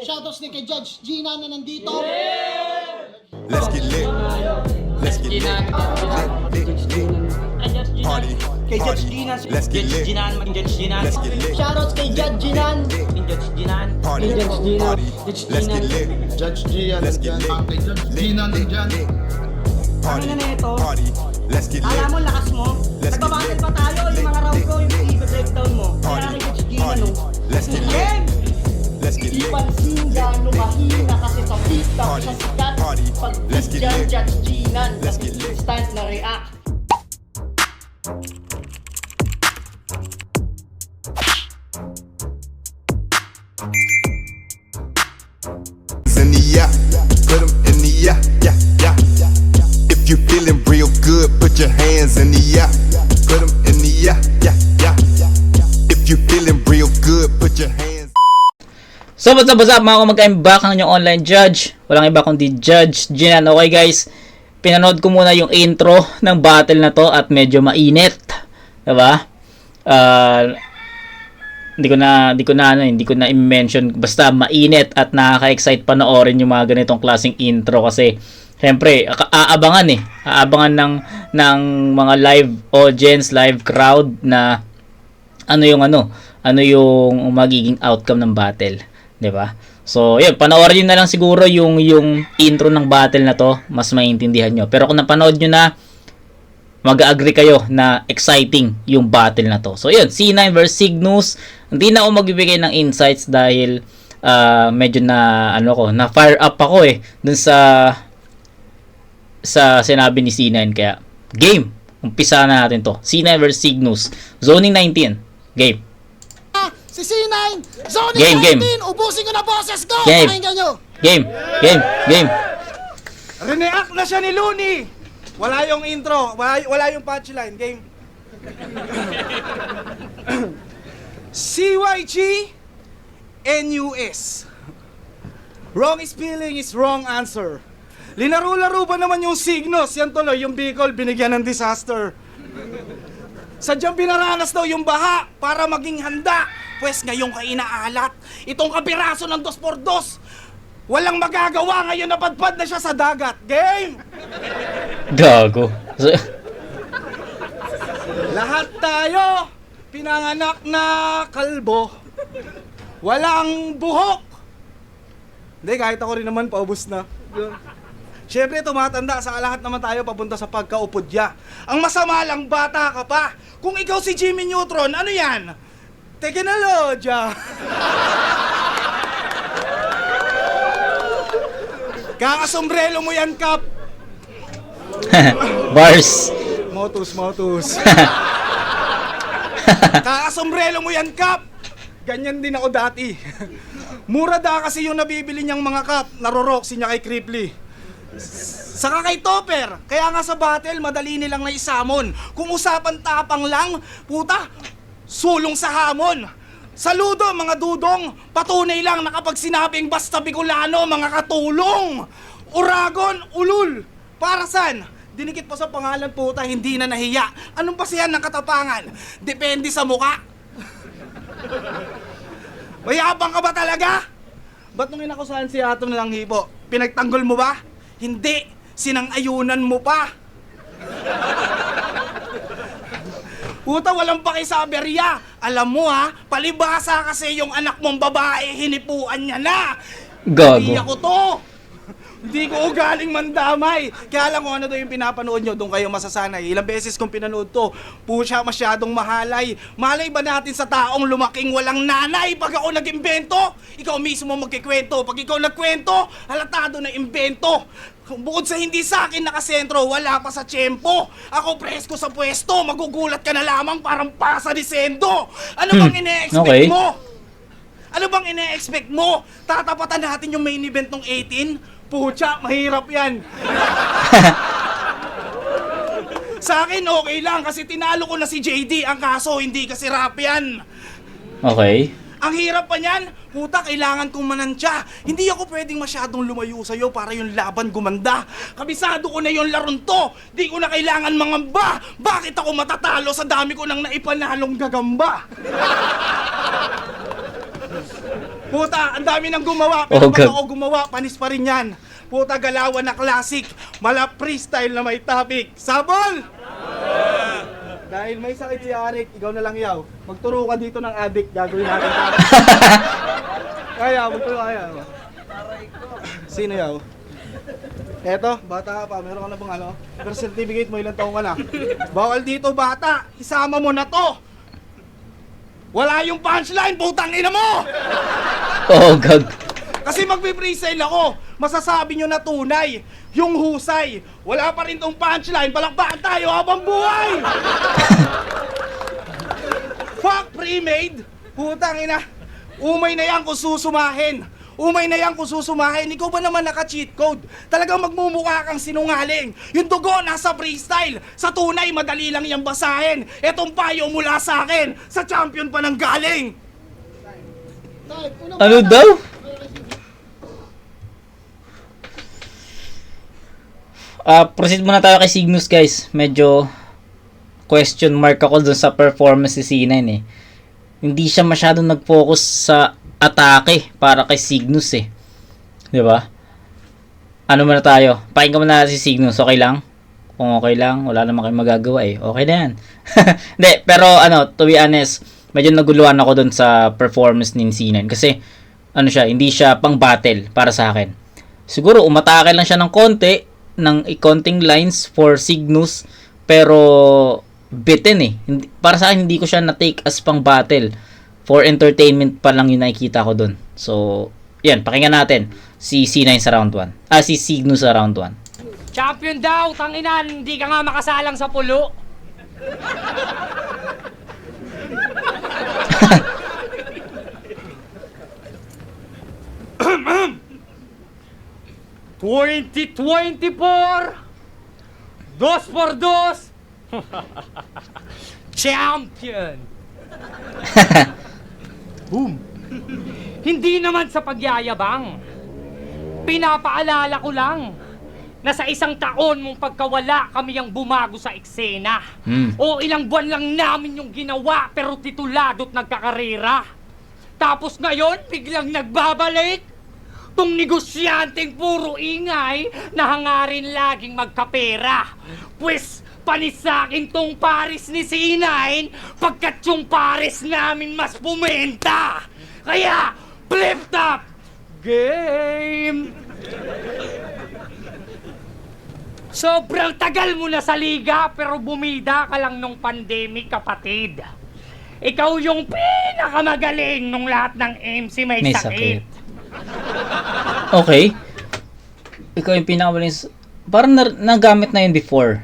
Shoutouts din kay Judge Gina na nandito. Let's get lit. Let's get lit. Party. Kay Judge Gina. Let's get lit. Judge Gina. Let's get lit. Shoutouts kay Judge Ginan. Judge Gina. Party. Judge Gina. Party. Let's get lit. Judge Gian, Let's get lit. Judge Gina nandyan. Party. Ano na ito? Party. Let's get lit. Alam mo, lakas mo. Let's get Nagbabattle lit. pa tayo. Yung mga round ko, yung i-breakdown mo. Kaya Party. kay Judge Gina, Party. no? Let's get lit. Game! Let's get Di lit. pansin gano mahina kasi sa TikTok Party. sa sikat. Party. Pag Let's get dyan, lit. Judge Ginan. Let's get lit. Instant na react. In the yeah, put 'em in the yeah, yeah, yeah. If you feeling real good, put your hands in the yeah, put 'em in the yeah, yeah, yeah. If you feeling real good, put your hands. So what's up mga kumagkain, back ang inyong online judge. Walang iba kundi Judge Ginan. Okay guys, pinanood ko muna yung intro ng battle na to at medyo mainit, diba? Hindi ko na i-mention, basta mainit at nakaka-excite panoorin yung mga ganitong klaseng intro kasi syempre aabangan ng mga live audience, live crowd na ano yung magiging outcome ng battle, 'di ba? So, yun, panoorin niyo na lang siguro yung intro ng battle na to, mas maiintindihan nyo. Pero kung napanood nyo na, mag-agree kayo na exciting yung battle na to. So, yun, C9 versus Cygnus. Hindi na ako magbibigay ng insights dahil medyo na fire up ako dun sa sinabi ni C9. Kaya, game! Umpisa na natin to. C9 versus Cygnus. Zoning 19. Game. Si C9, Zoning Game. 19, ubusin ko na boses ko. Game. Pakinggan nyo. Game. React na siya ni Looney. Wala yung intro, wala yung punchline. Game. CYG NUS. Wrong spelling is wrong answer. Linaro-laro ba naman yung Cygnus? Yan tuloy, yung Bicol binigyan ng disaster. Sadyang pinaranas daw yung baha para maging handa. Pwes ngayong kainaalat, itong kapiraso ng 2x2, walang magagawa ngayon, napadpad na siya sa dagat. Game! Gago. Lahat tayo, pinanganak na kalbo. Walang buhok. Hindi, kahit ako rin naman, paubos na. Siyempre, tumatanda sa lahat naman tayo papunta sa pagkaupodya. Ang masama lang, bata ka pa. Kung ikaw si Jimmy Neutron, ano yan? Teknolodya. Kakasombrelo mo yan, Kap. Bars. Motus. Kakasombrelo mo yan, Kap. Ganyan din ako dati. Mura da kasi yung nabibili niyang mga Kap. Naroroksi niya kay Cripply. Saka kay Topper. Kaya nga sa battle, madali nilang naisamon. Kung usapan tapang lang, puta, sulong sa hamon. Saludo mga dudong, patunay lang na kapag sinabing basta Bicolano, mga katulong. Uragon, ulul. Para san? Dinikit pa sa pangalan, puta, hindi na nahiya. Anong basihan ng katapangan? Depende sa muka. Mayabang ka ba talaga? Ba't nung inakusahan si Atom na lang hipo? Pinagtanggol mo ba? Hindi, sinang-ayunan mo pa. Puta, walang paki sa aberya. Alam mo ha, palibasa kasi yung anak mong babae, hinipuan niya na. Hindi Gago. ako to. Hindi ko ugaling mandamay. Kaya alam ko ano daw yung pinapanood nyo, doon kayo masasanay. Ilang beses kong pinanood to, pusya masyadong mahalay. Malay ba natin sa taong lumaking walang nanay pag ako nag-imbento? Ikaw mismo magkikwento. Pag ikaw nagkwento, halatado na imbento. Bukod sa hindi sa akin nakasentro, wala pa sa tiyempo. Ako presko sa pwesto, magugulat ka na lamang parang pasa ni Sendo. Ano bang ine-expect okay. mo? Ano bang ine-expect mo? Tatapatan natin yung main event ng 18? Pucha, mahirap yan. Sa akin, okay lang kasi tinalo ko na si JD. Ang kaso, hindi kasi rap yan. Okay. Ang hirap pa niyan, puta, kailangan kong manansya. Hindi ako pwedeng masyadong lumayo sa'yo para yung laban gumanda. Kabisado ko na yung laron to. Di ko na kailangan mangamba. Bakit ako matatalo sa dami ko nang naipanalong gagamba? Puta, ang dami nang gumawa, pero Oh, pag God. ako gumawa, panis pa rin yan. Puta, galawan na classic, mala freestyle na may topic. Sabol! Dahil may sakit si Arik, ikaw na lang yaw. Magturo ka dito ng addict, gagawin natin tayo. Kaya, magturo ka yaw. Sino yaw? Eto, bata ka pa, meron ka na bang ano? Birth certificate mo, ilang taong ka na? Bawal dito, bata! Isama mo na to! Wala yung punchline, putang ina mo! Oh, God. Kasi magbe-freestyle ako, masasabi nyo na tunay. Yung husay, wala pa rin tong punchline, palakpakan tayo habang buhay! Fuck pre-made! Putang ina, umay na yan kung susumahin. Umay na yan kung susumahin. Ikaw ba naman naka-cheat code? Talagang magmumukha kang sinungaling. Yung dugo nasa freestyle. Sa tunay, madali lang yung basahin. Etong payo mula sa akin. Sa champion pa ng galing. Ano daw? Proceed muna tayo kay Cygnus, guys. Medyo question mark ako dun sa performance ni C9 eh. Hindi siya masyadong nag-focus sa atake para kay Cygnus eh. 'Di ba? Ano muna tayo? Pakinggan muna natin si Cygnus, okay lang? Kung okay lang, wala naman kayong magagawa eh. Okay na yan. Hindi, pero to be honest, medyo naguluhan ako dun sa performance ni C9 kasi hindi siya pang battle para sa akin. Siguro umatake lang siya ng konting lines for Cygnus, pero bitin eh. Para sa akin, hindi ko siya na-take as pang battle. For entertainment pa lang yung nakikita ko dun. So, yan, pakinggan natin si C9 sa round 1. Si Cygnus sa round 1. Champion daw, tanginan, hindi ka nga makasalang sa pulo. Dos por dos. Champion. Boom. Hindi naman sa pagyayabang. Pinapaalala ko lang na sa isang taon mong pagkawala kami ang bumago sa eksena. O ilang buwan lang namin yung ginawa pero titulado't nagkakarera. Tapos ngayon, biglang nagbabalik. Tong negosyanteng puro ingay na hangarin laging magkapera. Pues, panis sa akin tong pares ni C9 pagkat yung pares namin mas pumenta. Kaya, flip top game! Sobrang tagal mo na sa liga pero bumida ka lang nung pandemic, kapatid. Ikaw yung pinakamagaling nung lahat ng MC may sakit. Okay. Ikaw yung pinakamaling. Parang nagamit na yun before.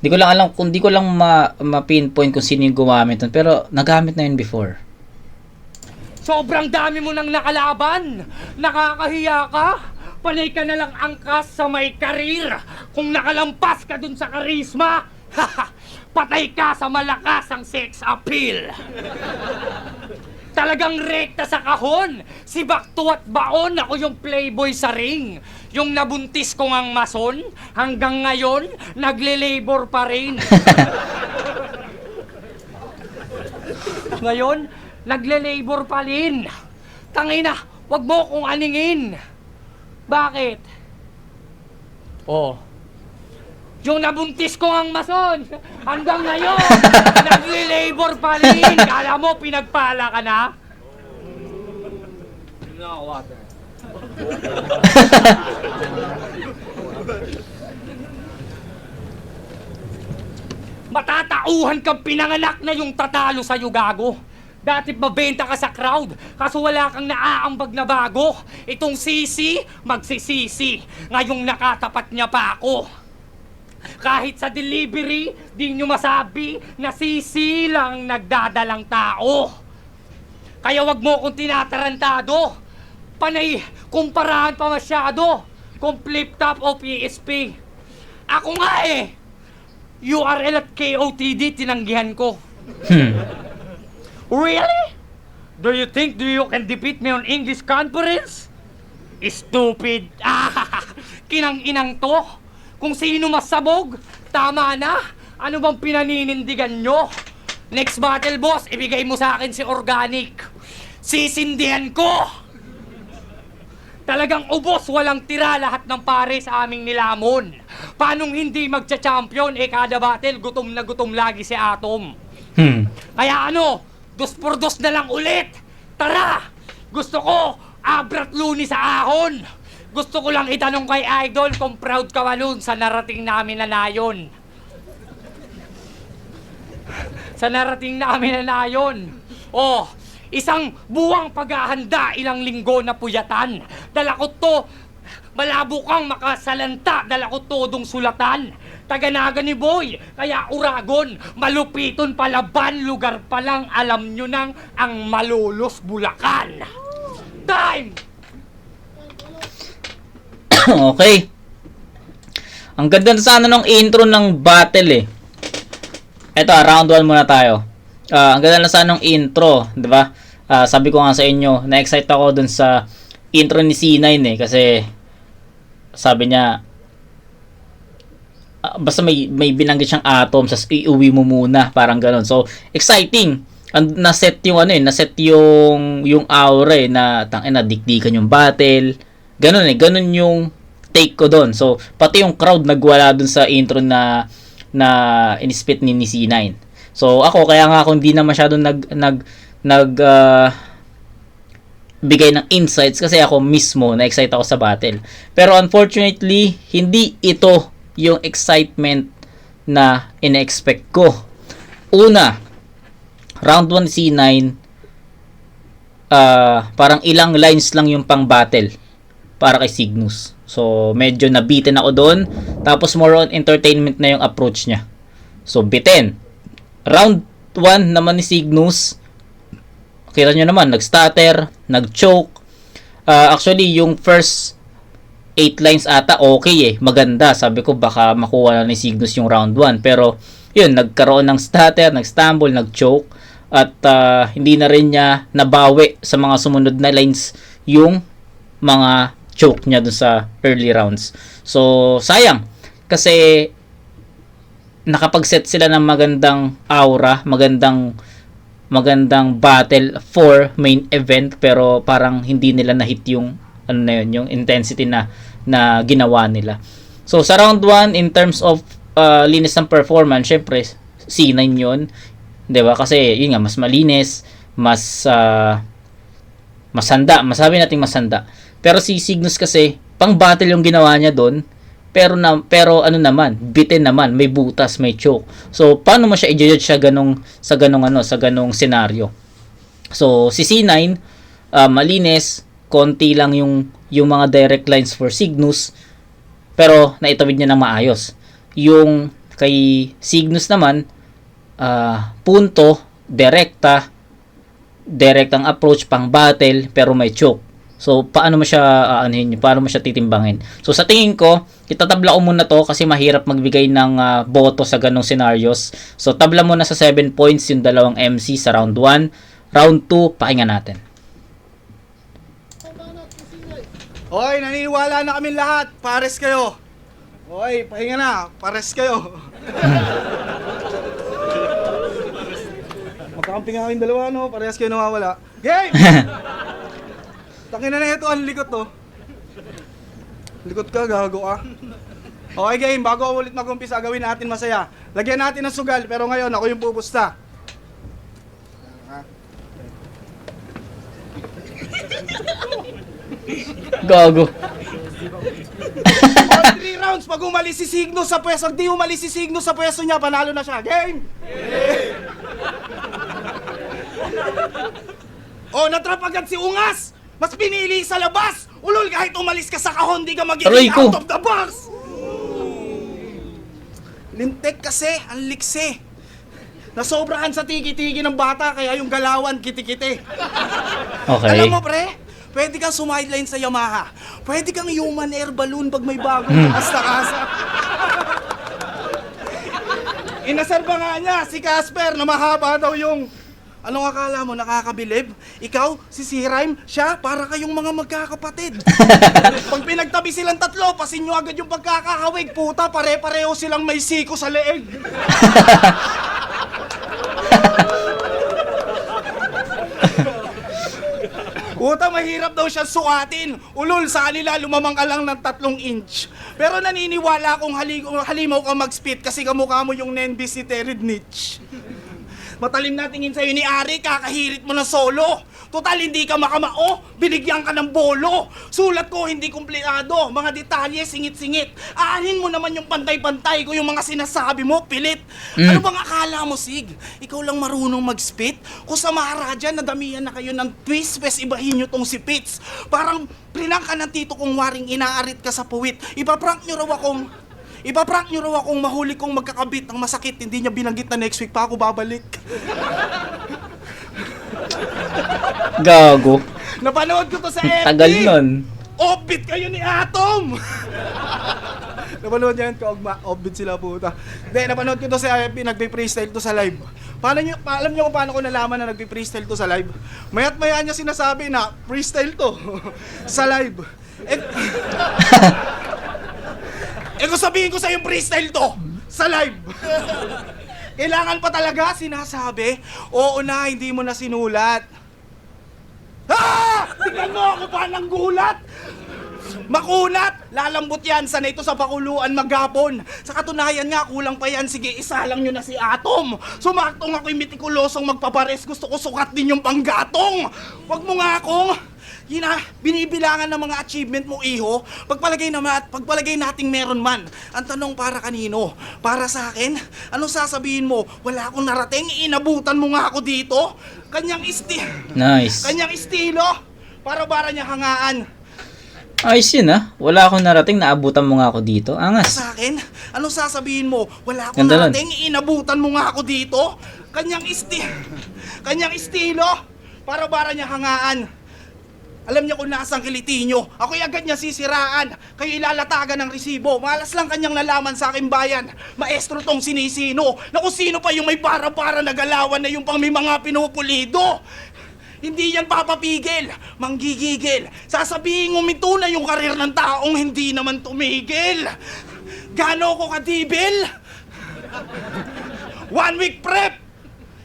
Di ko lang alam, kung di ko lang ma-pinpoint kung sino yung gumamit nun, pero nagamit na yun before. Sobrang dami mo nang nakalaban. Nakakahiya ka. Panay ka na lang angkas sa may karir. Kung nakalampas ka dun sa karisma, patay ka sa malakas ang sex appeal. Talagang rekta sa kahon. Si Bakto at Baon, ako yung playboy sa ring. Yung nabuntis ko ngang mason, hanggang ngayon, nagle-labor pa rin. Ngayon, nagle-labor pa rin. Tangina, wag mo kong aningin. Bakit? Oh. Yung nabuntis ko ang mason, hanggang ngayon, nagle-labor pa rin. Kala mo, pinagpala ka na? No, water. Matatauhan kang pinanganak na yung tatalo sa'yo, gago. Dati mabenta ka sa crowd, kaso wala kang naaambag na bago. Itong sisi, magsisisi. Ngayong nakatapat niya pa ako. Kahit sa delivery, di nyo masabi na sisi lang nagdadalang tao. Kaya wag mo kong tinatarantado. Panay, kumparahan pa masyado kung flip top o PSP. Ako nga eh. URL at KOTD tinanggihan ko. Really? Do you think you can defeat me on English conference? Stupid. Kinang-inang to. Kung sino mas sabog, tama na. Ano bang pinaninindigan nyo? Next battle, boss, ibigay mo sa akin si Organic. sisindihan ko! Talagang ubos, walang tira lahat ng pare sa aming nilamon. Paanong hindi magcha-champion, kada battle, gutom na gutom lagi si Atom. Kaya ano, 2x2 na lang ulit. Tara! Gusto ko, abrat luni sa ahon. Gusto ko lang itanong kay Idol kung proud ka ba nun sa narating namin na nayon. Sa narating namin na nayon. Oh, isang buwang paghahanda, ilang linggo na puyatan. Dala ko to, malabo kang makasalanta, dala ko todong sulatan. Taganaga ni Boy, kaya Uragon, malupiton palaban, lugar pa lang alam nyo nang ang Malolos, Bulacan. Time! Okay. Ang ganda na sana ng intro ng battle eh. Eto, round 1 muna tayo. Ang ganda na sana ng intro, di ba? Sabi ko nga sa inyo, na-excite ako dun sa intro ni C9 eh. Kasi, sabi niya, basta may binanggit siyang Atom, sas iuwi mo muna, parang ganun. So, exciting. Na-set yung na-set yung aura eh, na dikdikan yung battle. Ganun eh, ganun yung take ko doon. So, pati yung crowd nagwala dun sa intro na inispit ni C9. So, ako, kaya nga ako hindi na masyadong bigay ng insights kasi ako mismo na-excite ako sa battle. Pero unfortunately, hindi ito yung excitement na ina-expect ko. Una, round 1 C9, parang ilang lines lang yung pang battle para kay Cygnus. So, medyo nabitin ako doon. Tapos, more on entertainment na yung approach niya. So, bitin. Round 1 naman ni Cygnus, kita nyo naman, nag-stutter, nag-choke. Actually, yung first 8 lines ata, okay eh. Maganda. Sabi ko, baka makuha na ni Cygnus yung round 1. Pero, yun, nagkaroon ng stutter, nag-stumble, nag-choke. At hindi na rin niya nabawi sa mga sumunod na lines yung mga choke niya dun sa early rounds. So, sayang. Kasi, nakapag-set sila ng magandang aura, magandang battle for main event, pero parang hindi nila na-hit yung, yung intensity na ginawa nila. So, sa round 1, in terms of linis ng performance, syempre, C9 yun. Diba? Kasi, yun nga, mas malinis, mas handa. Masabi natin mas handa. Pero si Cygnus kasi, pang battle yung ginawa niya doon, pero ano naman, bitin naman, may butas, may choke. So, paano mo siya i-judge sa ganong senaryo? So, si C9, malinis, konti lang yung mga direct lines for Cygnus, pero naitawid niya ng maayos. Yung kay Cygnus naman, punto, direktang approach pang battle, pero may choke. So, paano mo siya paano mo siya titimbangin? So, sa tingin ko, itatabla ko muna to kasi mahirap magbigay ng boto sa ganong scenarios. So, tabla muna sa 7 points yung dalawang MC sa round 1. Round 2, pakinggan natin. Hoy, naniniwala na kami lahat. Pares kayo. Hoy, pahinga na. Pares kayo. Magkakampi nga kayong dalawa, no? Parehas kayo nawawala. Game! Tangina na ito, ang likot to. Likot ka, gago ka. Okay game, bago ulit mag-umpisa, gawin natin masaya. Lagyan natin ng sugal, pero ngayon ako yung pupusta. Gago. All 3 rounds, pag umalis si Cygnus sa pwesto, di umalis si Cygnus sa pwesto niya, panalo na siya. Game! Oh, natrap agad si Ungas! Mas pinili sa labas! Ulol, kahit umalis ka sa kahon, di ka magiging out of the box! Lintek kasi, ang liksi. Nasobrahan sa tiki-tiki ng bata, kaya yung galawan, kiti-kiti. Okay. Alam mo, pre, pwede kang sumideline sa Yamaha. Pwede kang human air balloon pag may bagong kasta-kasa. Inasar ba nga niya si Casper na mahaba daw yung... Anong akala mo, nakakabilib? Ikaw, si Rhyme, siya, para kayong mga magkakapatid. Pag pinagtabi silang tatlo, pasin nyo agad yung pagkakahawig. Puta, pare-pareho silang may siko sa leeg. Puta, mahirap daw siya sukatin. Ulol, sa kanila lumamang ka lang ng 3 inch. Pero naniniwala akong halimaw ka mag-spit kasi kamukha mo yung Nenbis si Terry Nitch. Matalim na tingin sa'yo ni Ari, kakahirit mo ng solo. Total, hindi ka makamao, binigyan ka ng bolo. Sulat ko, hindi kumpleado, mga detalye, singit-singit. Aanin mo naman yung pantay-pantay ko, yung mga sinasabi mo, pilit. Ano bang akala mo, Sig? Ikaw lang marunong mag-spit? Kung sa Maharaja, nadamihan na kayo ng twist, pes ibahin nyo tong si Pitts. Parang prinang ka ng tito kong waring inaarit ka sa puwit. Ipaprank nyo raw akong mahuli kong magkakabit ang masakit. Hindi niya binanggit na next week pa ako babalik. Gago. Napanood ko to sa FB. Tagal nun. Offbeat kayo ni Atom! Napanood yan, kaugma. Offbeat sila puta. Hindi, napanood ko to sa FB. Nagpe-freestyle to sa live. Alam niyo kung paano ko nalaman na nagpe-freestyle to sa live? Mayat maya niya sinasabi na freestyle to sa live. Kung sabihin ko sa yung freestyle to sa live. Kailangan pa talaga sinasabi? Oo na, hindi mo na sinulat. Tingnan mo ako pa ng gulat! Makunat! Lalambot yan, sanay ito sa pakuluan maghapon. Sa katunayan nga, kulang pa yan. Sige, isa lang nyo na si Atom. Sumaktong ako'y metikulosong magpapares. Gusto ko sukat din yung panggatong. Wag mo nga akong binibilangan ng mga achievement mo, iho. Pagpalagay nating meron man. Ang tanong, para kanino? Para sa akin? Anong sasabihin mo? Wala akong narating, inabutan mo nga ako dito. Kanyang estilo. Para niya hangaan. Ayos yun Wala akong narating, naabutan mo nga ako dito. Angas. Sa akin? Anong sasabihin mo? Wala akong Ganda narating, inabutan mo nga ako dito. Kanyang estilo. Para niya hangaan. Alam niya kung nasang kiliti nyo. Ako'y agad niya sisiraan. Kayo ilalatagan ng resibo. Malas lang kanyang nalaman sa aking bayan. Maestro tong sinisino. Na kung sino pa yung may para-para na galawan na yung pang may mga pinupulido. Hindi yan papapigil. Manggigigil. Sasabihin uminto na yung karir ng taong hindi naman tumigil. Gano ko kadibil? 1 week prep.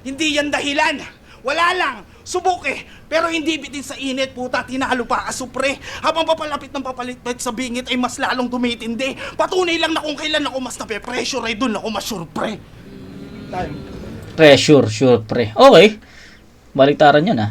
Hindi yan dahilan. Wala lang. Subok pero hindi bitin sa init, puta, tinalo pa asupre. Habang papalapit ng papalipit sa bingit ay mas lalong tumitindi. Patunay lang na kung kailan ako mas nape-pressure ay dun ako masurpre. Sure, pre. Okay. Baliktaran yun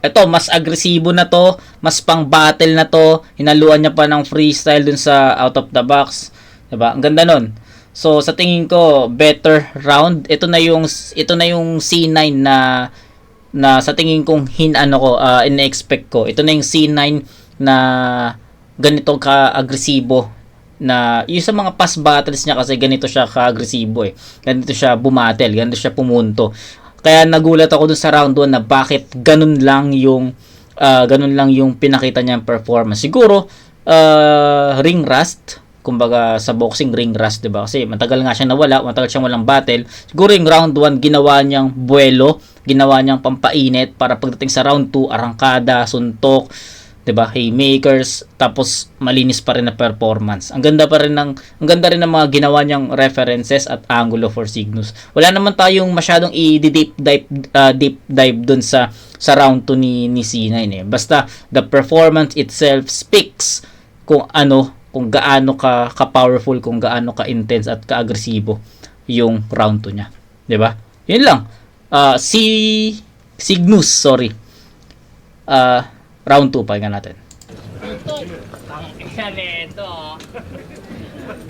Ito, mas agresibo na to, mas pang battle na to. Hinaluan niya pa ng freestyle dun sa out of the box. Diba? Ang ganda nun. So sa tingin ko, better round. Ito na yung C9 na sa tingin kong in-expect ko. Ito na yung C9 na ganito ka-agresibo, na yung sa mga past battles niya kasi ganito siya ka-agresibo Ganito siya bumatel, ganito siya pumunto. Kaya nagulat ako dun sa round 1 na bakit ganun lang yung pinakita niyang performance. Siguro ring rust. Kumbaga sa boxing, ring rust, diba? Kasi matagal nga siya nawala, matagal siyang walang battle. Siguro yung round 1, ginawa niyang buwelo, ginawa niyang pampainit para pagdating sa round 2, arangkada, suntok, diba? Haymakers, tapos malinis pa rin na performance. Ang ganda rin ng mga ginawa niyang references at angulo for Cygnus. Wala naman tayong masyadong deep dive dun sa round 2 ni C9 Basta the performance itself speaks kung gaano ka-powerful, kung gaano ka-intense at ka-agresibo yung round 2 niya. 'Di ba? 'Yun lang. Cygnus, sorry. Round 2 pakinggan natin.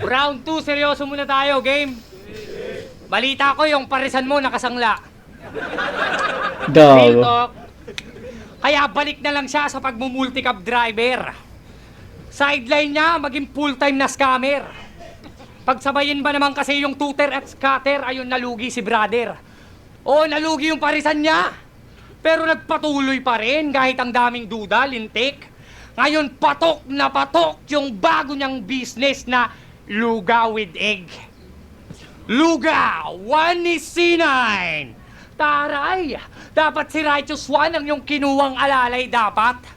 Round 2, seryoso muna tayo, game. Balita ko yung parisan mo nakasangla. Real talk. Kaya balik na lang siya sa pagmumulticab driver. Sideline niya, maging full-time na scammer. Pagsabayin ba naman kasi yung tutor at scatter, ayun nalugi si brother. Oo, nalugi yung parisan niya. Pero nagpatuloy pa rin kahit ang daming duda, lintik. Ngayon, patok na patok yung bago niyang business na luga with egg. Luga, 1 is C9. Taray, dapat si Righteous One ang yung kinuwang alalay dapat.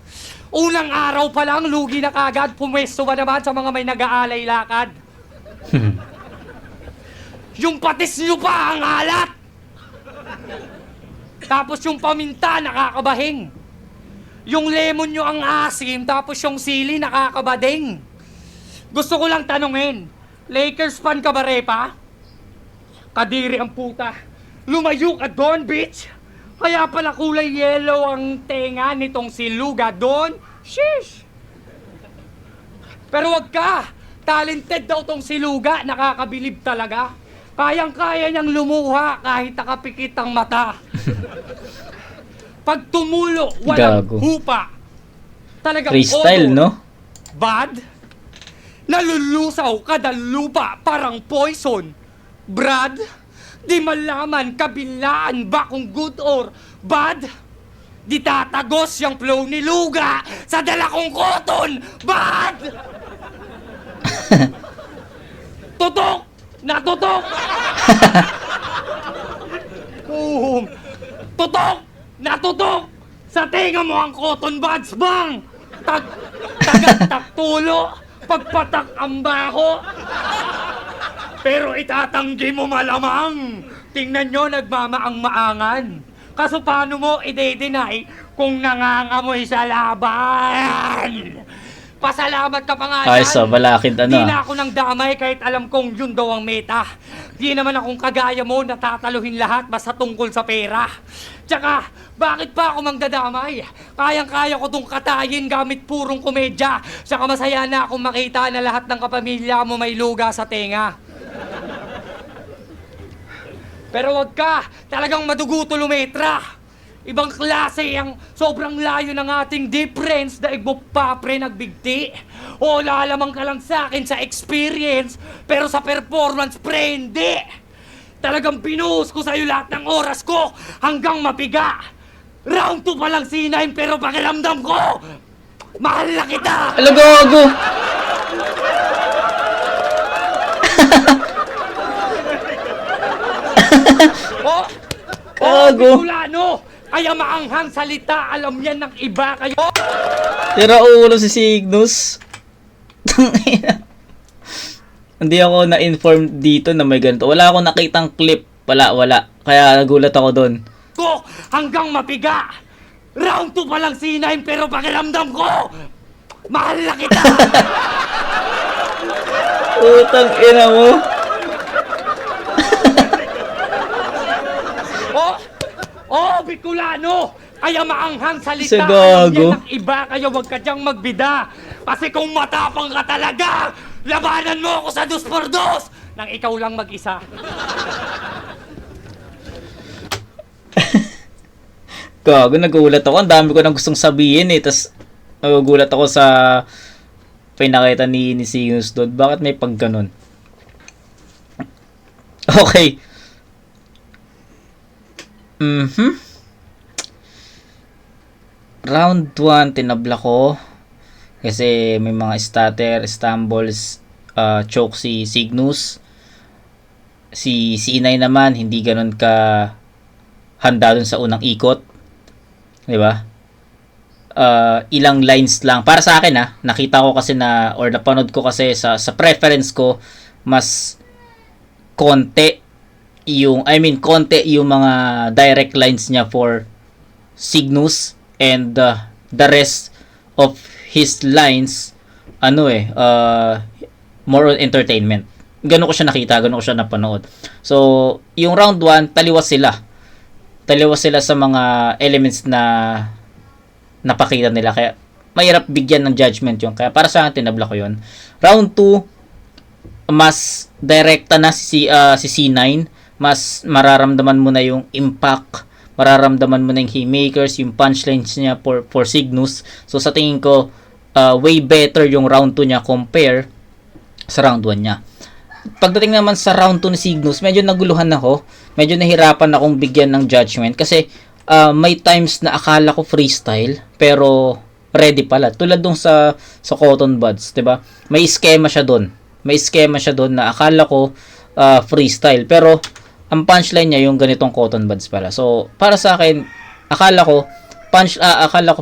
Unang araw pa lang, lugi na kagad, pumwesto ba naman sa mga may nag-aalay lakad? Yung patis nyo pa ang alat! Tapos yung paminta nakakabahing. Yung lemon nyo ang asim, tapos yung sili nakakabading. Gusto ko lang tanungin, Lakers fan ka ba, Repa? Kadiri ang puta. Lumayo ka doon, bitch! Kaya pala kulay yellow ang tenga nitong si Luga doon. Sheesh! Pero wag ka! Talented daw tong si Luga, nakakabilib talaga. Kayang-kaya niyang lumuha kahit nakapikit ang mata. Pag tumulo, walang Gago. hupa. Talagang Freestyle, odor. no? Bad? Nalulusaw kada lupa parang poison. Brad? Di malaman kabilaan ba kung good or bad? Di tatagos yung flow ni Luga sa dala kong cotton. Bad! Tutok! Natutok! Tutok! Natutok! Sa tenga mo ang cotton buds, bang! Tagatak tulo! Pagpatak ang baho! Pero itatanggi mo malamang! Tingnan nyo, nagmamaang-maangan! Kaso paano mo i-deny kung nangangamoy sa laban? Pasalamat ka pa nga Ay, dyan. so balakid Di ano. na ako nang damay kahit alam kong yun daw ang meta. Di naman akong kagaya mo na tataluhin lahat basta tungkol sa pera. Tsaka, bakit pa ako mangdadamay? Kayang-kaya ko tong katayin gamit purong komedya. Tsaka masaya na akong makita na lahat ng kapamilya mo may luga sa tenga. Pero wag ka, talagang maduguto lumetra. Ibang klase ang sobrang layo ng ating difference daig mo pa pre nagbigti. O lalamang ka lang sa akin sa experience, pero sa performance pre hindi. Talagang pinuhos ko sa'yo lahat ng oras ko hanggang mapiga. Round 2 pa lang sinayin pero pakiramdam ko, mahal na kita! Ala, gago! Oh! Gago. Bicolano! Kaya maanghang salita, alam yan ng iba kayo. Tira ulo si Cygnus. Tangina. Hindi ako na-inform dito na may ganito. Wala akong nakitang clip. Wala. Kaya nagulat ako doon. Ko hanggang mapiga. Round 2 pa lang sinayin pero pakiramdam ko, mahal na kita. Utang ina mo. Bicolano! Kaya maanghang salita, Sa alam gago. yan ng iba, kaya wag ka diyang magbida. Kasi kung matapang ka talaga, labanan mo ako sa 2x2 nang ikaw lang mag-isa. Gago, nagulat ako. Ang dami ko nang gustong sabihin eh. Tapos nagugulat ako sa pinakita ni Cygnus doon. Bakit may pag ganun? Okay. Round 1, tinabla ko. Kasi may mga stutter, stumbles, choke si Cygnus. Si C9 naman, hindi ganun ka handa dun sa unang ikot. Diba? Ilang lines lang. Para sa akin nakita ko kasi na, or napanood ko kasi sa preference ko, mas konti yung mga direct lines niya for Cygnus, and the rest of his lines more on entertainment. Ganun ko siya nakita, ganun ko siya napanood. So, yung round 1, taliwas sila sa mga elements na napakita nila, kaya mahirap bigyan ng judgment yun. Kaya para sa akin, tinabla ko yun. Round 2, mas direkta na si C9, mas mararamdaman mo na yung impact, mararamdaman mo na yung haymakers, yung punchlines niya for Cygnus. So sa tingin ko, way better yung round 2 niya compare sa round 1 niya. Pagdating naman sa round 2 ni Cygnus, medyo naguluhan ako. Medyo nahirapan akong bigyan ng judgment kasi may times na akala ko freestyle pero ready pala. Tulad dong sa Cotton Buds, 'di ba? May schema siya doon. Na akala ko freestyle pero ang punchline niya yung ganitong Cotton Buds pala. So, para sa akin, akala ko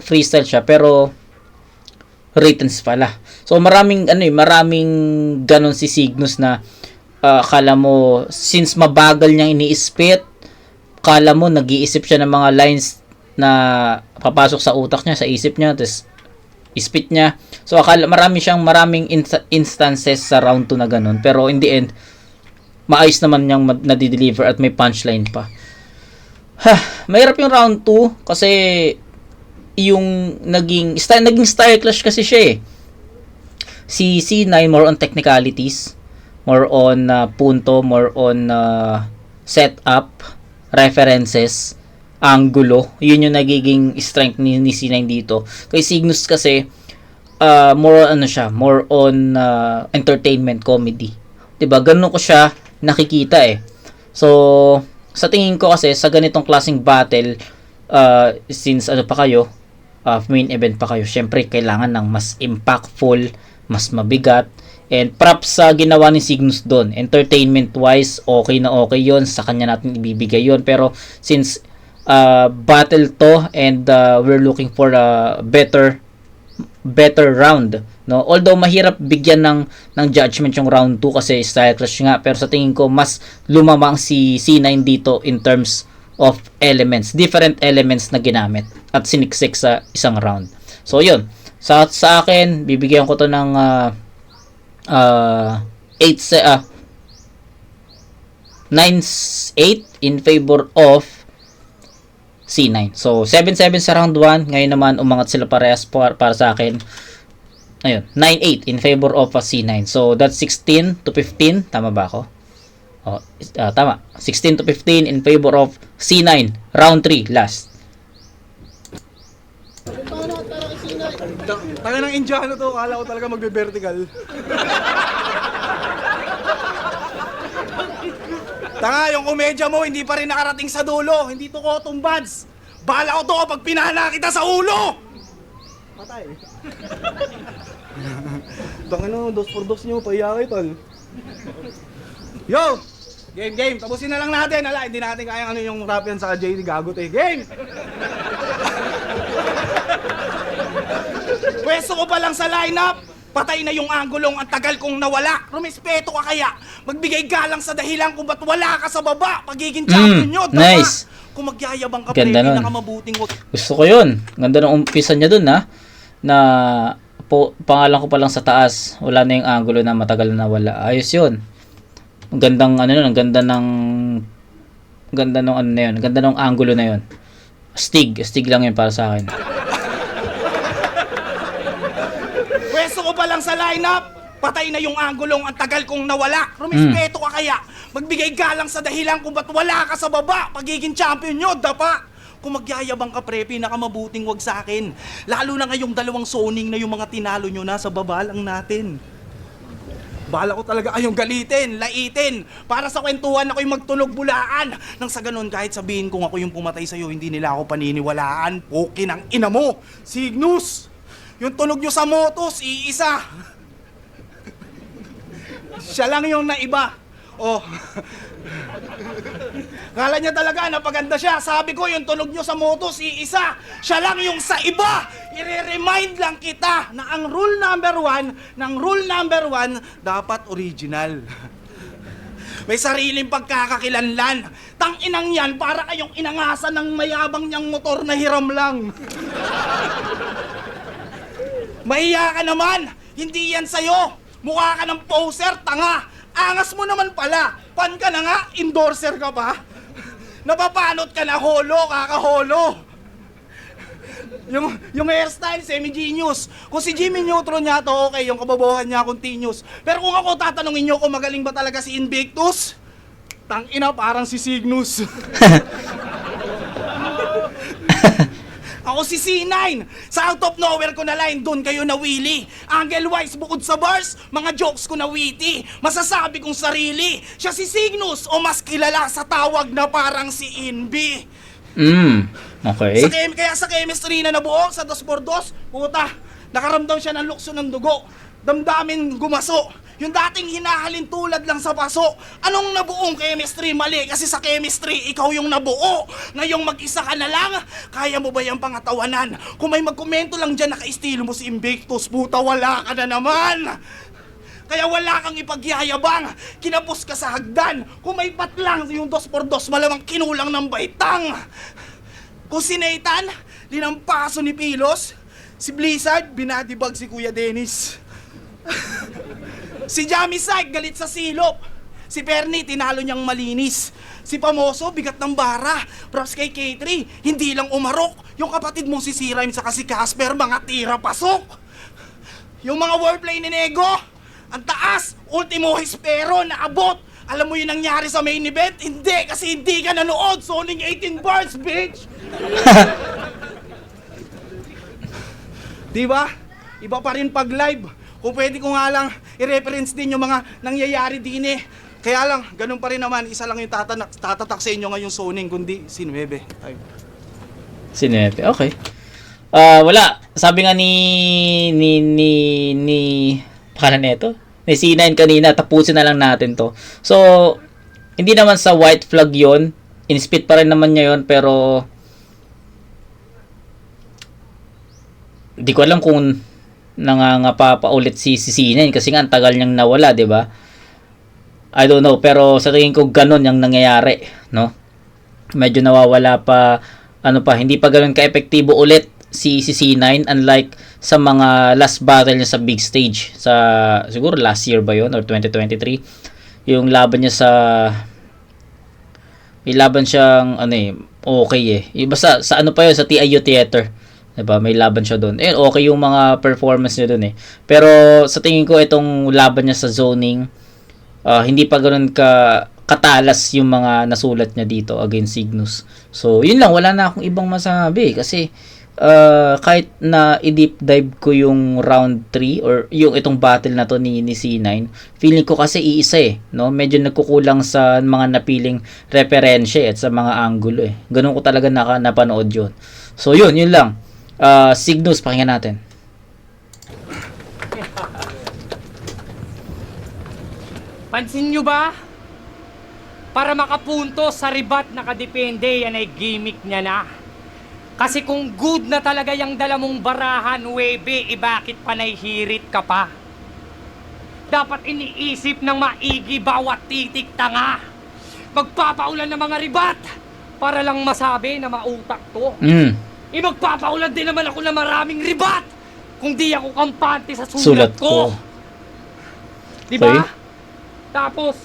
freestyle siya pero writtens pala. So, maraming ganon si Cygnus na akala mo, since mabagal niyang ini-spit, akala mo nag-iisip siya ng mga lines na papasok sa utak niya, sa isip niya, tapos spit niya. So maraming instances sa round 2 na ganun, pero in the end maayos naman niyang nadi-deliver at may punchline pa. Mahirap yung round 2 kasi yung naging style clash kasi siya eh. Si C9 more on technicalities, more on punto, more on setup, references, angulo. Yun yung nagiging strength ni C9 dito. Kay Cygnus kasi more on entertainment, comedy. 'Di ba? Ganun ko siya nakikita eh. So sa tingin ko kasi sa ganitong klaseng battle, since main event pa kayo, syempre kailangan ng mas impactful, mas mabigat, and props sa ginawa ni Cygnus doon. Entertainment wise, okay na okay yon, sa kanya natin ibibigay yon. Pero since battle to and we're looking for a better round, no? Although mahirap bigyan ng judgment yung round 2 kasi style clash nga, pero sa tingin ko mas lumamang si C9 dito in terms of elements, different elements na ginamit at siniksik sa isang round. So yun, sa akin bibigyan ko to ng 9-8 in favor of C9. So 7-7 sa round 1. Ngayon naman umangat sila parehas para sa akin. Ayun, 9-8 in favor of C9. So that's 16-15, tama ba ako? Tama. 16-15 in favor of C9. Round 3, last. Tanga ng Indiano to, kala ko talaga magbe-vertical. Tanga, yung komedya mo hindi pa rin nakarating sa dulo. Hindi to cotton buds. Bala ko to kapag pinahana kita sa ulo! Patay. Tanga no, 2x2 nyo, pahiya kayo tol. Yo! Game. Tapusin na lang natin. Ala, hindi natin kayang yung rap yan sa JD Gagot eh. Game! Pwesto ko pa lang sa lineup. Patay na yung anggulong, ang tagal kong nawala. Rumispeto ka kaya. Magbigay galang sa dahilan kung ba't wala ka sa baba. Pagiging champion nyo, diba? Nice. Kung magyayabang ka, Ganda pre, nun. pinakamabuting wag. Gusto ko yun. Ganda ng umpisa niya dun ha. Na pangalan ko pa lang sa taas. Wala na yung angulo na matagal na wala. Ayos yun. Ang gandang ang ganda ng angulo na yun. Stig lang yun para sa akin. Pwesto ko pa lang sa lineup. Patay na yung anggulong, ang tagal kong nawala. Rumispeto ka kaya. Magbigay galang sa dahilan kung ba't wala ka sa baba. Pagiging champion nyo, dapa. Kung magyayabang ka, pre, pinakamabuting wag sa akin. Lalo na ngayong dalawang zoning na yung mga tinalo nyo na, sa baba lang natin. Bala ko talaga kayong galitin, laitin. Para sa kwentuhan ako'y magtunog bulaan. Nang sa ganun, kahit sabihin kung ako yung pumatay sa'yo, hindi nila ako paniniwalaan. Pukin ang ina mo, Cygnus. Yung tunog nyo sa motos, iisa. Siya lang yung naiba. Oh. Kala niya talaga napaganda siya. Sabi ko, yung tunog nyo sa motos, iisa. Siya lang yung sa iba. I-remind lang kita na ang rule number 1 dapat original. May sariling pagkakakilanlan. Tang-inang yan, para kayong inangasan ng mayabang niyang motor na hiram lang. Mahiya ka naman. Hindi yan sa'yo. Mukha ka ng poser, tanga. Angas mo naman pala. Pan ka na nga, endorser ka pa. Napapanot ka na, holo, kakaholo. Yung hairstyle, semi-genius. Kung si Jimmy Neutron niya to, okay, yung kababuhan niya continuous. Pero kung ako tatanungin niyo kung magaling ba talaga si Invictus, tangina, parang si Cygnus. Ako si C9. Sa out of nowhere ko na line, doon kayo nawili. Angle-wise, bukod sa bars, mga jokes ko na witty. Masasabi kong sarili, siya si Cygnus o mas kilala sa tawag na parang si Inby. Okay. Kaya sa chemistry na nabuo sa 2x2, puta, nakaramdam siya ng lukso ng dugo. Damdamin gumaso. Yung dating hinahalin tulad lang sa paso. Anong nabuong chemistry? Mali. Kasi sa chemistry, ikaw yung nabuo. Ngayong mag-isa ka na lang, kaya mo ba yung pangatawanan? Kung may magkomento lang dyan, naka-estilo mo si Invictus, puta, wala ka na naman. Kaya wala kang ipagyayabang. Kinapos ka sa hagdan. Kung may patlang yung 2x2, malamang kinulang ng baitang. Kung si Nathan, linampaso ni Pilos. Si Blizzard, binadibag si Kuya Dennis. Si Jamie Syke, galit sa silop. Si Perny, tinalo niyang malinis. Si Pamoso, bigat ng bara. Props kay K3, hindi lang umarok. Yung kapatid mong si Sirime saka si Casper, mga tira pasok. Yung mga wordplay ni Nego, ang taas, ultimo hispero, naabot. Alam mo yung nangyari sa main event? Hindi, kasi hindi ka nanood. Zoning 18 bars, bitch! Diba? Iba pa rin pag live. Kung pwede ko nga lang i-reference din yung mga nangyayari din eh. Kaya lang, ganun pa rin naman, isa lang yung tatatak sa inyo ngayong zoning, kundi si 9. Ay. Si Nepe, okay. Wala. Sabi nga ni pakala neto? Ni C9 kanina, tapusin na lang natin to. So, hindi naman sa white flag yon, in-spit pa rin naman niya yon, pero di ko alam kung nangangapa pa ulit si C9 kasi nga ang tagal niyang nawala, di ba? I don't know, pero sa tingin ko ganun yung nangyayari, no? Medyo nawawala pa, hindi pa ganun ka-epektibo ulit si C9, unlike sa mga last battle niya sa big stage sa siguro last year ba yon or 2023, yung laban niya sa may laban siyang okay basta sa pa yun, sa TIU Theater, diba, may laban siya doon okay yung mga performance niya doon pero sa tingin ko itong laban niya sa zoning hindi pa ganoon katalas yung mga nasulat niya dito against Cygnus. So yun lang, wala na akong ibang masabi kasi kahit na i-deep dive ko yung round 3 or yung itong battle na to ni C9, feeling ko kasi iisa no? Medyo nagkukulang sa mga napiling referensya at sa mga angulo Ganun ko talaga napanood yun. So yun lang. Cygnus, pakinggan natin. Pansin nyo ba? Para makapunto sa ribat nakadepende, yan ay gimmick niya na. Kasi kung good na talaga yung dala mong barahan, webe, bakit panayhirit ka pa? Dapat iniisip ng maigi bawat titik tanga. Magpapaulan ng mga ribat para lang masabi na mautak to. Magpapaulan din naman ako ng maraming ribat kung di ako kampante sa sulat ko. Diba? Okay. Tapos,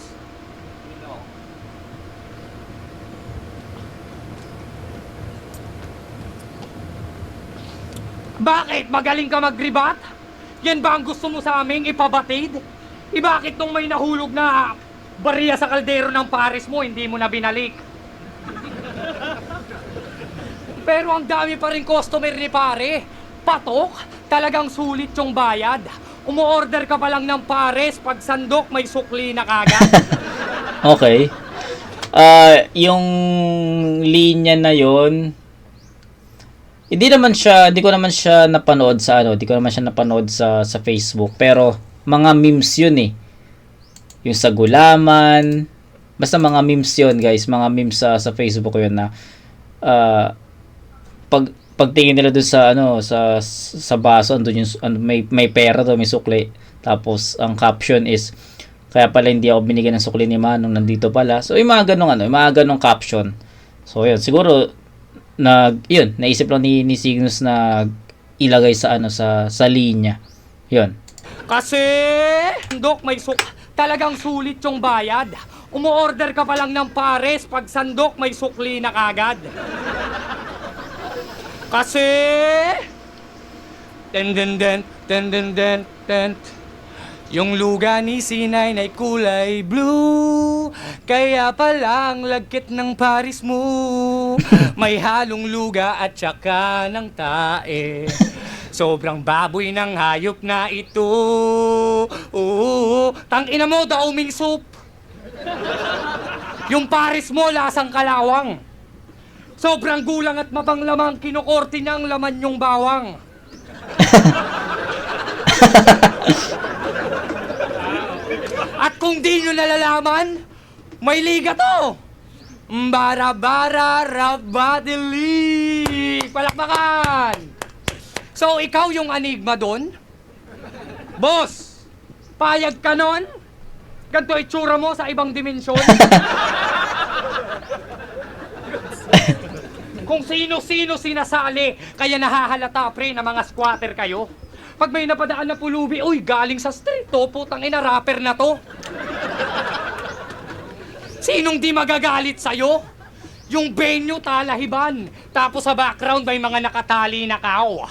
bakit? Magaling ka mag-ribat? Yan ba ang gusto mo sa aming ipabatid? Bakit nung may nahulog na bariya sa kaldero ng pares mo, hindi mo na binalik? Pero ang dami pa rin customer ni pare. Patok, talagang sulit yung bayad. Umu-order ka pa lang ng pares, pag sandok may sukli na kagad. Okay. Yung linya na yon, hindi ko naman siya napanood sa Facebook, pero mga memes yun yung sa gulaman, basta mga memes yun guys, mga memes sa Facebook yun na pagtingin nila doon sa baso, andun yung may pera doon, may sukli, tapos ang caption is kaya pala hindi ako binigyan ng sukli ni Manong, nandito pala. So yung mga ganong caption. So yun, siguro naisip lang ni Cygnus na ilagay sa linya. Yun. Kasi, Dok, talagang sulit yung bayad. Umu-order ka pa lang ng pares, pag sandok may sukli na kagad. Kasi, yung luga ni C9 ay kulay blue, kaya pala ang lagkit ng paris mo may halong luga at saka ng tae. Sobrang baboy ng hayop na ito. Tangina mo, dauming soup. Yung paris mo, lasang kalawang. Sobrang gulang at mabang lamang, kinukorti niya ang laman yung bawang. At kung di nyo nalalaman, may liga to. Bara-bara rabadili. Palakpakan. So, ikaw yung enigma doon? Boss, payag ka nun? Ganito itsura mo sa ibang dimensyon? kung sino-sino sinasali. Kaya nahahalata, pre, na mga squatter kayo. Pag may napadaan na pulubi, uy, galing sa street to, putang ina, rapper na to. Sinong di magagalit sa'yo? Yung venue talahiban. Tapos sa background may mga nakatali na kao.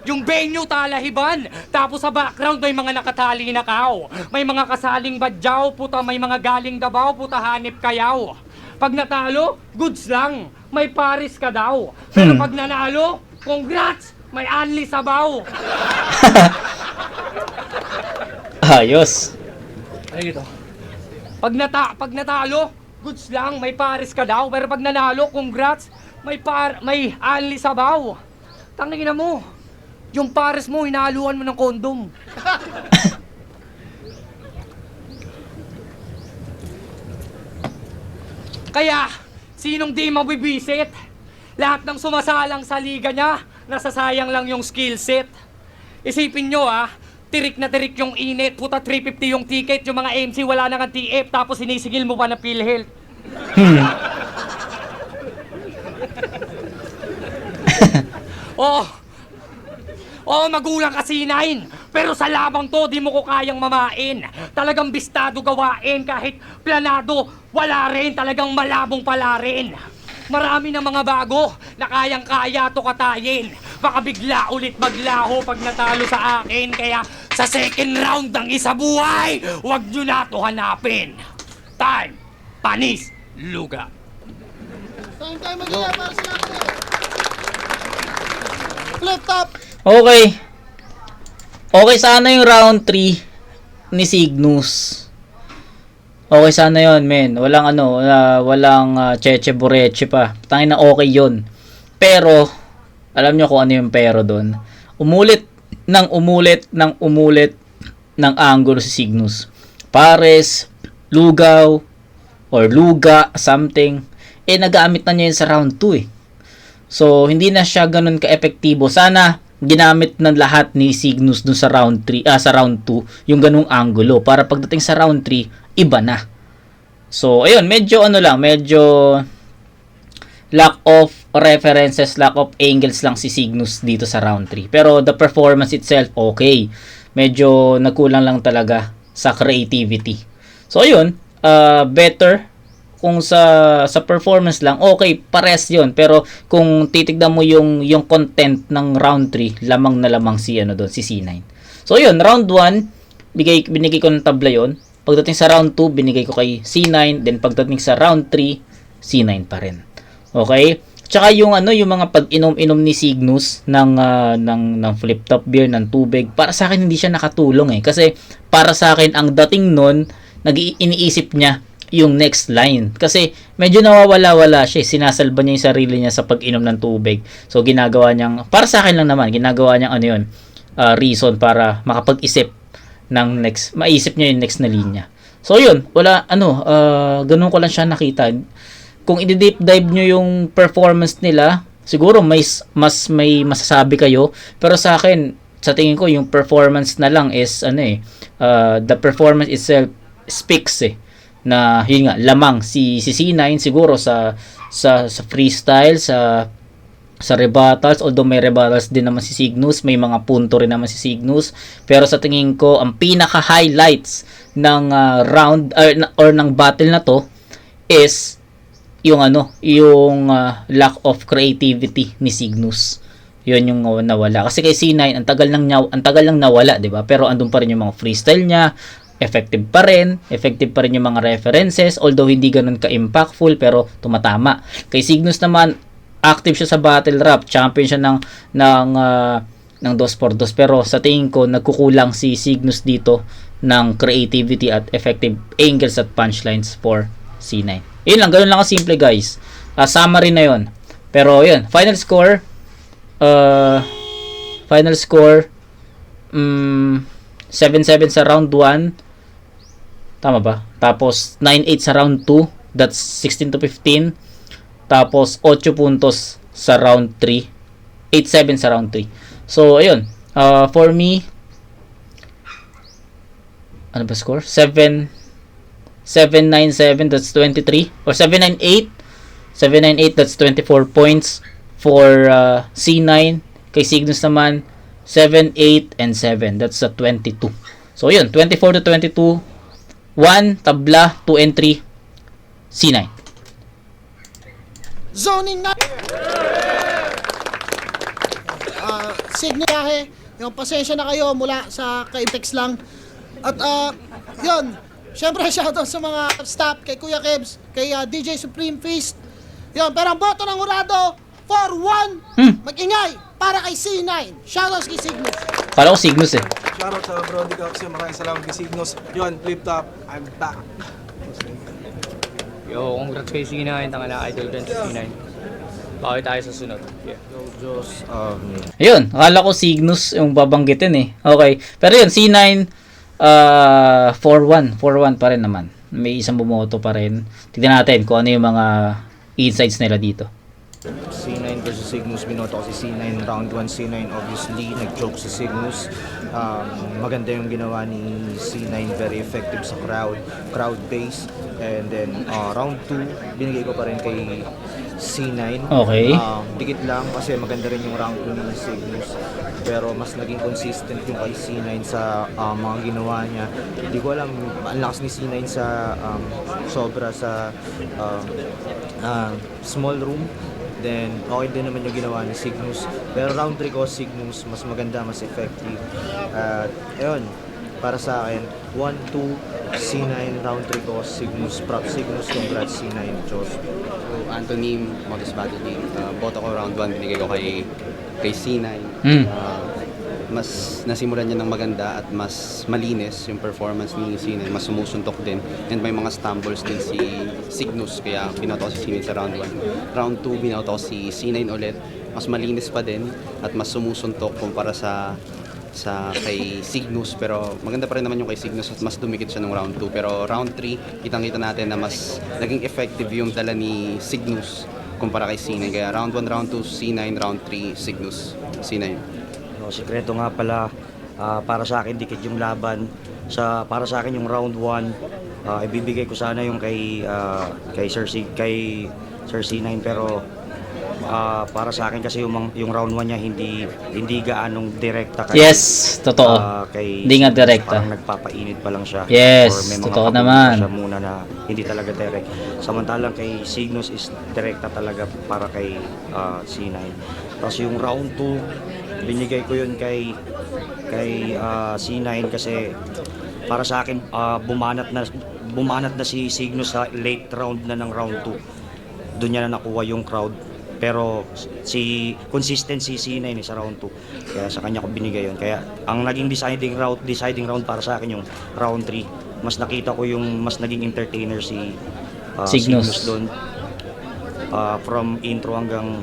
Yung venue talahiban. Tapos sa background may mga nakatali na kao. May mga kasaling badyaw, puta, may mga galing Davao, puta, hanip kayaw. Pag natalo, goods lang. May Paris ka daw. Pero pag nanalo, congrats, may Anli Sabaw. Ayos. Ay, ito. Pag natalo, goods lang, may Paris ka daw. Pero pag nanalo, congrats, may Anli Sabaw. Tangina mo. Yung Paris mo, inahaluan mo ng kondom. Kaya, sinong di mabibisit? Lahat ng sumasalang sa liga niya, nasasayang lang yung skill set. Isipin nyo tirik na tirik yung init, puta 350 yung ticket, yung mga MC wala nang TF, tapos sinisigil mo pa na PhilHealth. Magulang ka C9, pero sa labang to, di mo ko kayang mamain. Talagang bistado gawain, kahit planado, wala rin, talagang malabong pala rin. Marami ng mga bago na kayang-kaya to katayin. Baka bigla ulit maglaho pag natalo sa akin. Kaya sa second round ng isa buhay, huwag nyo na to hanapin. Time, panis, luga. Time tayo mag-iya para sa laban. Flip top. Okay. Okay sana yung round 3 ni Cygnus. Okay sana yon, men. Walang cheche bureche pa. Tangin na okay yon. Pero alam nyo kung ano yung pero doon. Umulit ng angulo si Cygnus. Pares, lugaw, or luga, something. Nagamit na niya yun sa round 2 So, hindi na siya ganun ka-epektibo. Sana ginamit ng lahat ni Cygnus dun sa round 2 yung ganung angulo para pagdating sa round 3 iba na. So ayun, medyo lack of references, lack of angles lang si Cygnus dito sa round 3. Pero the performance itself okay. Medyo nagkulang lang talaga sa creativity. So ayun, better kung sa performance lang, okay, pares yun. Pero kung titignan mo yung content ng round 3, lamang na lamang si C9. So yun, round 1, binigay ko ng tabla yun. Pagdating sa round 2, binigay ko kay C9. Then pagdating sa round 3, C9 pa rin. Okay? Tsaka yung mga pag-inom-inom ni Cygnus ng flip top beer, ng tubig, para sa akin hindi siya nakatulong Kasi para sa akin, ang dating nun, iniisip niya yung next line. Kasi medyo nawawala-wala siya. Sinasalba niya yung sarili niya sa pag-inom ng tubig. So ginagawa niyang, para sa akin lang naman, ginagawa niyang reason para makapag-isip ng next, maisip niya yung next na linya. So yun, ganun ko lang siya nakita. Kung i-deep dive nyo yung performance nila, siguro may masasabi kayo. Pero sa akin, sa tingin ko, yung performance na lang is, the performance itself speaks na yun nga, lamang si C9 siguro sa freestyle, sa rebuttals, although may rebuttals din naman si Cygnus, may mga punto rin naman si Cygnus, pero sa tingin ko ang pinaka highlights ng round or ng battle na to is yung lack of creativity ni Cygnus. Yun yung nawala. Kasi kay C9 ang tagal lang nawala, 'di ba? Pero andun pa rin yung mga freestyle niya, effective pa rin yung mga references, although hindi ganun ka-impactful pero tumatama. Kay Cygnus naman, active siya sa battle rap, champion siya ng 2x2, pero sa tingin ko nagkukulang si Cygnus dito ng creativity at effective angles at punchlines for C9. Yun lang, ganun lang kasimple guys. Summary na yun. Pero yun, final score 7-7 sa round 1. Tama ba? Tapos 9-8 sa round 2. That's 16-15. Tapos 8 puntos sa round 3. 8-7 sa round 3. So ayun, for me, ano ba score? 7-9-7, that's 23. Or 7-9-8. 798, that's 24 points for C9. Kay Cygnus naman, 7, 8, and 7. That's 22. So, yun. 24 to 22. 1, tabla, 2 and 3, C9. Zoning na. Signahe. Yung pasensya na kayo mula sa Kaipex lang. At yun. Siyempre, shoutout sa mga staff, kay Kuya Kebs, kay DJ Supreme Feast. Yun, pero ang boto ng Hurado, 4-1. Mag-ingay para kay C9. Shoutout kay Cygnus. Kala ko Cygnus eh. Shoutout sa Brody Cox. Maraming salamat kay Cygnus. Yun, flip top. I'm back. Yo, congrats kay C9. Tangala, idol din sa C9. Bakit tayo sa sunod? Yeah. Ayun, akala ko Cygnus yung babanggitin eh. Okay. Pero yun, C9, 4-1. 4-1 pa rin naman. May isang bumoto pa rin. Tignan natin kung ano yung mga insights nila dito. C9 versus Cygnus, binoto ko si C9 round 1. C9 obviously nag-joke si Cygnus. Maganda yung ginawa ni C9, very effective sa crowd base. And then round 2 binigay ko pa rin kay C9. Okay. Dikit lang kasi maganda rin yung round 2 ni Cygnus, pero mas naging consistent yung kay C9 sa mga ginawa niya. Hindi ko alam, ang lakas ni C9 sa sobra sa small room. Then, okay din naman yung ginawa ni Cygnus. Pero round 3 ko, Cygnus, mas maganda, mas effective. At, ayun, para sa akin, 1-2, C9, round 3 ko, Cygnus, prop Cygnus, congrats C9, Diyos. Anthony, Modest Battle Game. Boto ko round 1, binigay ko kay C9. Mas nasimulan niya ng maganda at mas malinis yung performance ni C9, mas sumusuntok din. And may mga stumbles din si Cygnus, kaya binoto ko si C9 sa round 1. Round 2, binoto ko si C9 ulit. Mas malinis pa din at mas sumusuntok kumpara sa kay Cygnus, pero maganda pa rin naman yung kay Cygnus at mas dumikit siya ng round 2. Pero round 3, kitang-kita natin na mas naging effective yung dala ni Cygnus kumpara kay C9. Kaya round 1, round 2, C9, round 3, Cygnus, C9. Sikreto nga pala, para sa akin dikit yung laban. Para sa akin yung round 1, ibibigay ko sana yung kay Sir C9, pero para sa akin kasi yung round 1 niya hindi gaanong direkta kay, Yes, totoo. Hindi nga direkta. Parang nagpapainit pa lang siya. Yes, or may mga totoo kabog naman. siya muna na hindi talaga direct. Samantalang kay Cygnus is direkta talaga para kay C9. Tapos yung round 2, binigay ko yun kay C9 kasi para sa akin bumanat na si Cygnus sa late round na ng round 2. Doon niya na nakuha yung crowd. Pero consistency C9 sa round 2. Kaya sa kanya ko binigay yun. Kaya ang naging deciding round para sa akin yung round 3. Mas nakita ko yung mas naging entertainer si Cygnus doon. From intro hanggang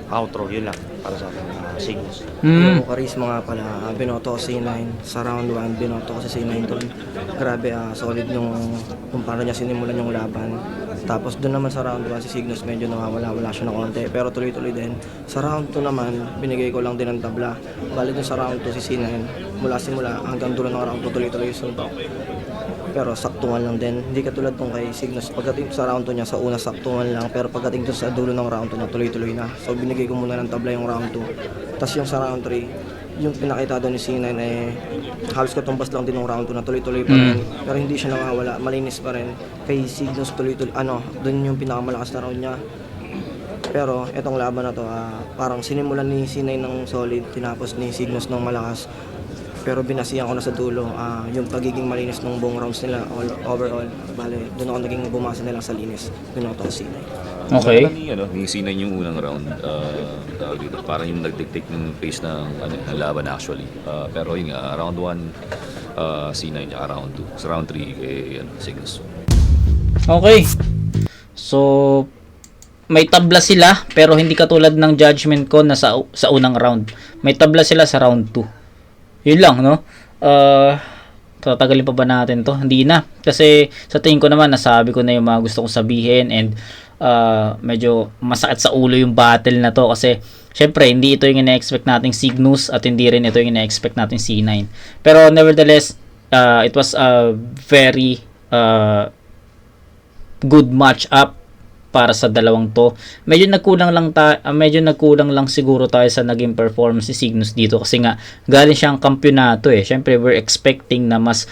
outro, yun lang para sa akin, Cygnus. Yung Charisma nga pala, binoto ko C9 sa round 1, binoto ko si C9 doon. Grabe, solid yung kung paano niya sinimulan yung laban. Tapos doon naman sa round 1 si Cygnus medyo nawawala siya ng konti, pero tuloy-tuloy din. Sa round 2 naman, binigay ko lang din ang tabla. Bali dun sa round 2 si C9, simula hanggang dulo ng round 2 tuloy-tuloy yung suntok. Pero saktuhan lang din. Hindi katulad tong kay Cygnus. Pagdating sa round 2 niya, sa una saktuhan lang. Pero pagdating dun sa dulo ng round 2 niya, tuloy-tuloy na. So binigay ko muna ng tabla yung round 2. Tapos yung sa round 3, yung pinakita doon ni C9 halos katumbas lang din ng round 2 na tuloy-tuloy pa rin. Pero hindi siya nawawala. Malinis pa rin. Kay Cygnus tuloy-tuloy. Doon yung pinakamalakas na round niya. Pero etong laban na to, parang sinimulan ni C9 ng solid. Tinapos ni Cygnus ng malakas. Pero binasihan ko na sa dulo yung pagiging malinis ng buong rounds nila overall. Bale, doon ako naging bumasa nila sa linis. Binoto ko C9. Okay. Ni C9 yung unang round. Dito, parang yung nag-dictate ng pace ng laban actually. Pero yung round 1, C9, round 2. Sa round 3, Cygnus. Okay. So, may tabla sila, pero hindi katulad ng judgment ko na sa unang round. May tabla sila sa round 2. Yun lang, no? Tatagalin pa ba natin to? Hindi na. Kasi sa tingin ko naman, nasabi ko na yung mga gusto kong sabihin and medyo masakit sa ulo yung battle na to kasi syempre, hindi ito yung ina-expect nating Cygnus at hindi rin ito yung ina-expect nating C9. Pero nevertheless, it was a very good match up para sa dalawang to. Medyo nagkulang lang siguro tayo sa naging performance si Cygnus dito kasi nga galing siyang kampyonato eh. Syempre we're expecting na mas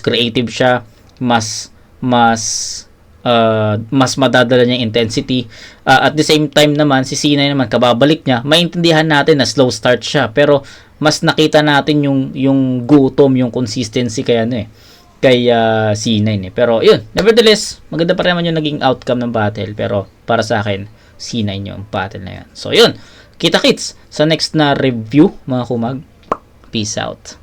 creative siya, mas madadala niya yung intensity. At the same time naman si C9 naman kababalik niya, maintindihan natin na slow start siya pero mas nakita natin yung gutom, yung consistency kay C9 eh. Pero yun, nevertheless, maganda pa rin naman yung naging outcome ng battle. Pero para sa akin, C9 yung battle na yan. So yun, kita-kits sa next na review mga kumag. Peace out.